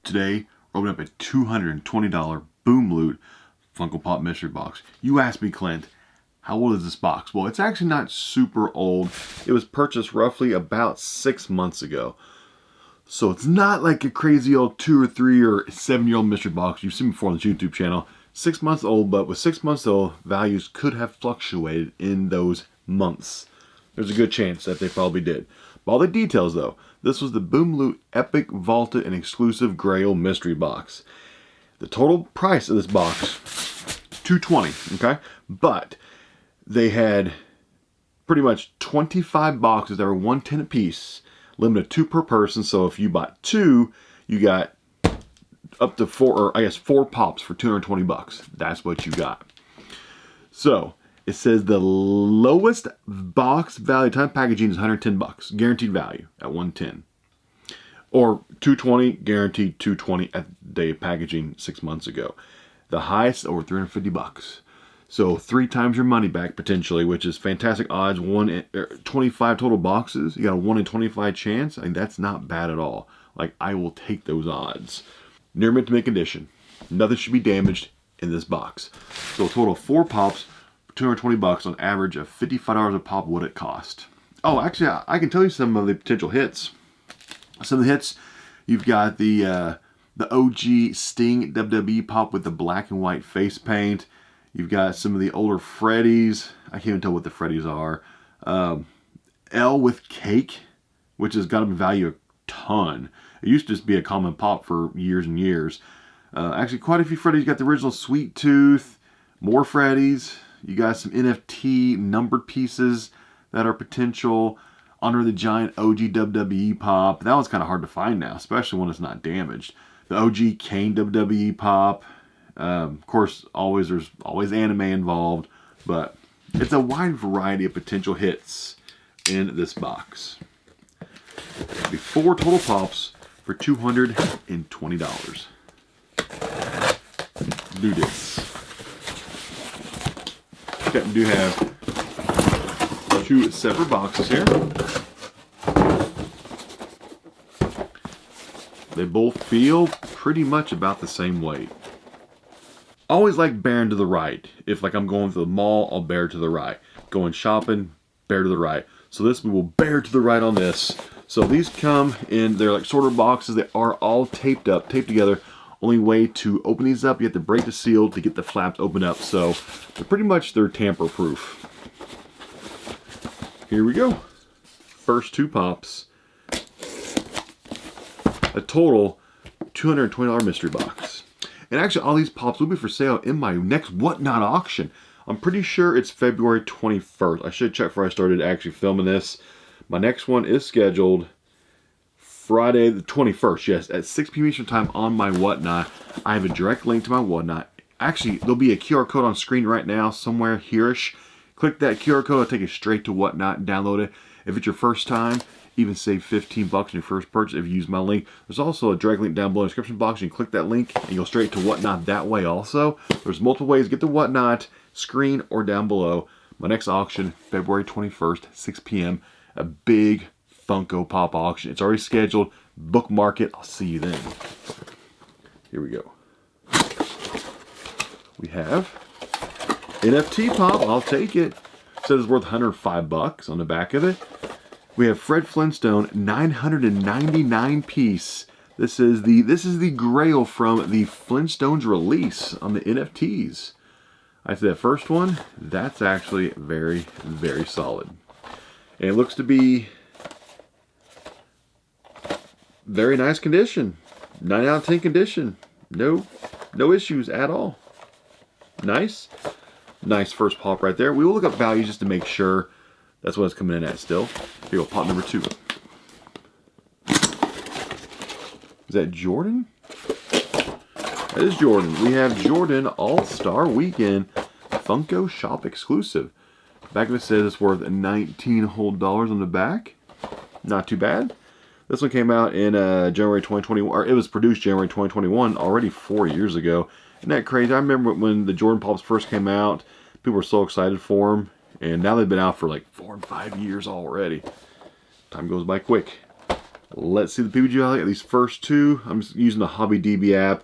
Today, we're opening up a $220 Boom Loot Funko Pop mystery box. You asked me, Clint, how old is this box? Well, it's actually not super old. It was purchased roughly about 6 months ago. So it's not like a crazy old 2 or 3 or 7-year-old mystery box you've seen before on this YouTube channel. 6 months old, but with 6 months old, values could have fluctuated in those months. There's a good chance that they probably did. But all the details though, this was the Boom Loot Epic Vaulted and Exclusive Grail Mystery Box. The total price of this box, $220, okay? But they had pretty much 25 boxes that were $110 a piece, limited 2 per person. So if you bought 2, you got up to 4, or I guess 4 pops for 220 bucks. That's what you got. So it says the lowest box value time packaging is 110 bucks, guaranteed value at 110, or 220 guaranteed 220 at the day of packaging 6 months ago. The highest over 350 bucks. So 3 times your money back potentially, which is fantastic odds. 25 total boxes. You got a 1 in 25 chance. I think that's not bad at all. Like, I will take those odds. Near mint to mint condition. Nothing should be damaged in this box. So a total of 4 pops, 220 bucks on average of $55 a pop. What it cost? Oh, actually, I can tell you some of the potential hits. Some of the hits, you've got the OG Sting WWE pop with the black and white face paint. You've got some of the older Freddies. I can't even tell what the Freddies are. L with cake, which has got to value a ton. It used to just be a common pop for years and years. Actually, quite a few Freddies. You got the original Sweet Tooth, more Freddies. You got some NFT numbered pieces that are potential. Honor the Giant OG WWE pop. That one's kind of hard to find now, especially when it's not damaged. The OG Kane WWE pop. Of course, there's always anime involved, but it's a wide variety of potential hits in this box. It'll be 4 total pops for $220. Do this. Okay, we do have 2 separate boxes here. They both feel pretty much about the same weight. Always like bearing to the right. If like I'm going to the mall, I'll bear to the right. Going shopping, bear to the right. So this we will bear to the right on this. So these come in, they're like sorter boxes. They are all taped together. Only way to open these up, you have to break the seal to get the flaps open up. So they're tamper proof. Here we go. First 2 pops. A total $220 mystery box. And actually, all these pops will be for sale in my next Whatnot auction. I'm pretty sure it's February 21st. I should check before I started actually filming this. My next one is scheduled Friday the 21st. Yes, at 6 p.m. Eastern Time on my Whatnot. I have a direct link to my Whatnot. Actually, there'll be a QR code on screen right now, somewhere here-ish. Click that QR code. It'll take you straight to Whatnot and download it. If it's your first time, even save 15 bucks on your first purchase if you use my link. There's also a direct link down below in the description box. You can click that link and you'll straight to Whatnot that way also. There's multiple ways to get to Whatnot, screen or down below. My next auction, February 21st, 6 p.m. A big Funko Pop auction. It's already scheduled. Bookmark it. I'll see you then. Here we go. We have NFT Pop. I'll take it. It says it's worth 105 bucks on the back of it. We have Fred Flintstone 999 piece. This is the Grail from the Flintstones release on the NFTs. I see that first one. That's actually very, very solid. And it looks to be very nice condition. 9 out of 10 condition. No issues at all. Nice. Nice first pop right there. We will look up values just to make sure. That's what it's coming in at still. Here we go, pop number 2. Is that Jordan? That is Jordan. We have Jordan All-Star Weekend Funko Shop exclusive. Back of it says it's worth $19 whole on the back. Not too bad. This one came out in January 2021, or it was produced January 2021, already 4 years ago. Isn't that crazy? I remember when the Jordan Pops first came out, people were so excited for them. And now they've been out for like 4 and 5 years already. Time goes by quick. Let's see the PPG value of these first two. I'm just using the Hobby DB app.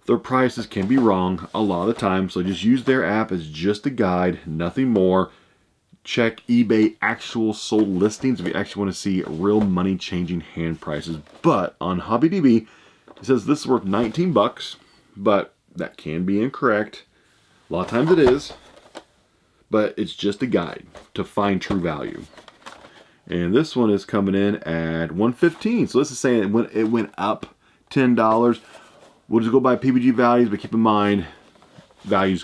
Their prices can be wrong a lot of the time, so just use their app as just a guide, nothing more. Check eBay actual sold listings if you actually want to see real money changing hand prices. But on Hobby DB, it says this is worth 19 bucks, but that can be incorrect. A lot of times it is, but it's just a guide to find true value. And this one is coming in at $115. So this is saying it went up $10. We'll just go by PPG values, but keep in mind, values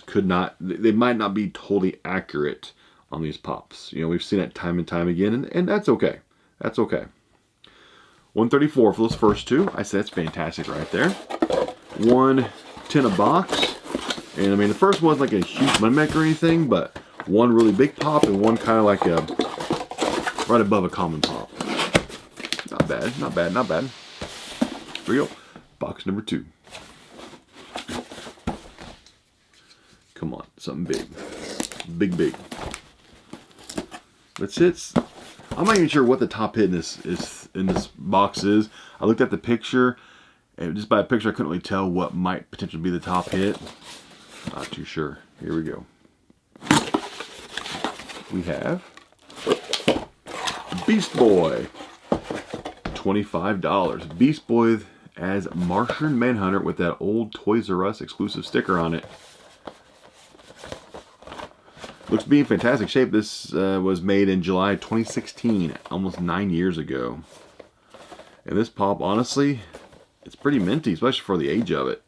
they might not be totally accurate on these pops. You know, we've seen that time and time again, and that's okay. That's okay. $134 for those first two. I said that's fantastic right there. $110 a box. And I mean, the first one's like a huge money maker or anything, but one really big pop and one kind of like a right above a common pop. Not bad, not bad, not bad. Here we go. Box number 2. Come on, something big. Big, big. That's it. I'm not even sure what the top hit in this box is. I looked at the picture, and just by a picture I couldn't really tell what might potentially be the top hit. Not too sure. Here we go. We have Beast Boy. $25. Beast Boy as Martian Manhunter with that old Toys R Us exclusive sticker on it. Looks to be in fantastic shape. This was made in July 2016, almost 9 years ago. And this pop, honestly, it's pretty minty, especially for the age of it.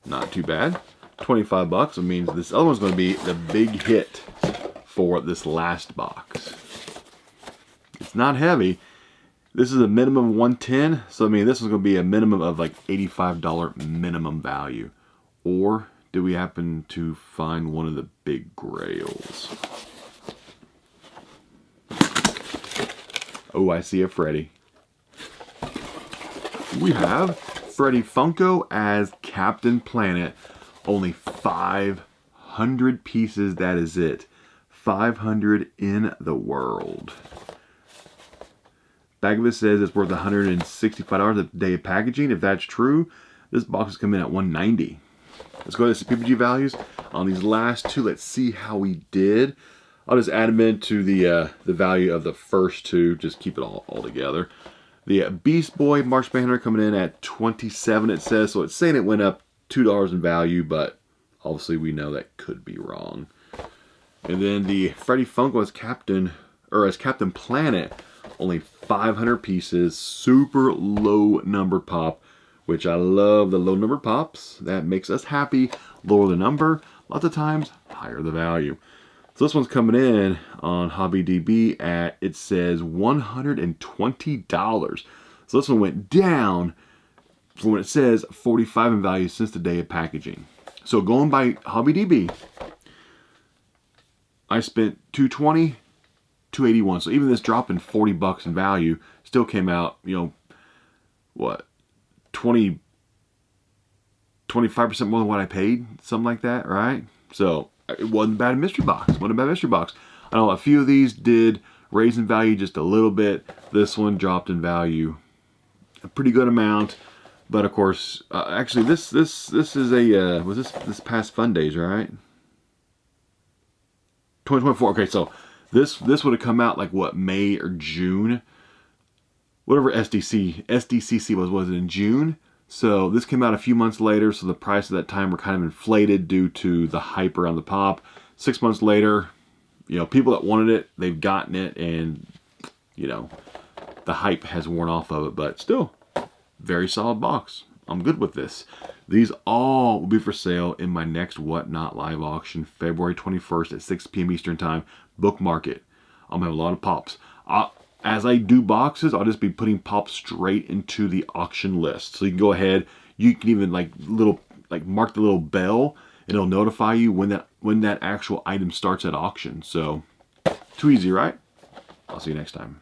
Not too bad. 25 bucks. It means this other one's going to be the big hit for this last box. It's not heavy. This is a minimum of 110, so I mean this is going to be a minimum of like $85 minimum value. Or do we happen to find one of the big grails? Oh, I see a Freddy. We have Freddy Funko as Captain Planet. Only 500 pieces, that is it. 500 in the world. Back of it says it's worth $165 a day of packaging. If that's true, this box is coming in at $190. Let's go to the PPG values on these last two. Let's see how we did. I'll just add them into the value of the first two. Just keep it all together. The Beast Boy Martian Manhunter coming in at $27. It says so. It's saying it went up $2 in value, but obviously we know that could be wrong. And then the Freddy Funko as Captain Planet, only 500 pieces, super low numbered pop, which I love the low numbered pops. That makes us happy. Lower the number, lots of times higher the value. So this one's coming in on Hobby DB at, it says $120. So this one went down from when it says $45 in value since the day of packaging. So going by Hobby DB, I spent $220, $281. So even this drop in 40 bucks in value still came out, you know, what, 25% more than what I paid, something like that, right? So it wasn't a bad mystery box. Wasn't a bad mystery box. I know a few of these did raise in value just a little bit. This one dropped in value a pretty good amount. But of course, actually, this is a was this past Fun Days, right? 2024. Okay, so this would have come out like what, May or June, whatever SDCC was it in June? So this came out a few months later. So the price at that time were kind of inflated due to the hype around the pop. 6 months later, you know, people that wanted it, they've gotten it, and you know, the hype has worn off of it. But still, very solid box. I'm good with this. These all will be for sale in my next Whatnot live auction, February 21st at 6 p.m. Eastern Time. Bookmark it. I'm gonna have a lot of pops. As I do boxes, I'll just be putting pops straight into the auction list. So you can go ahead. You can even mark the little bell, and it'll notify you when that actual item starts at auction. So too easy, right? I'll see you next time.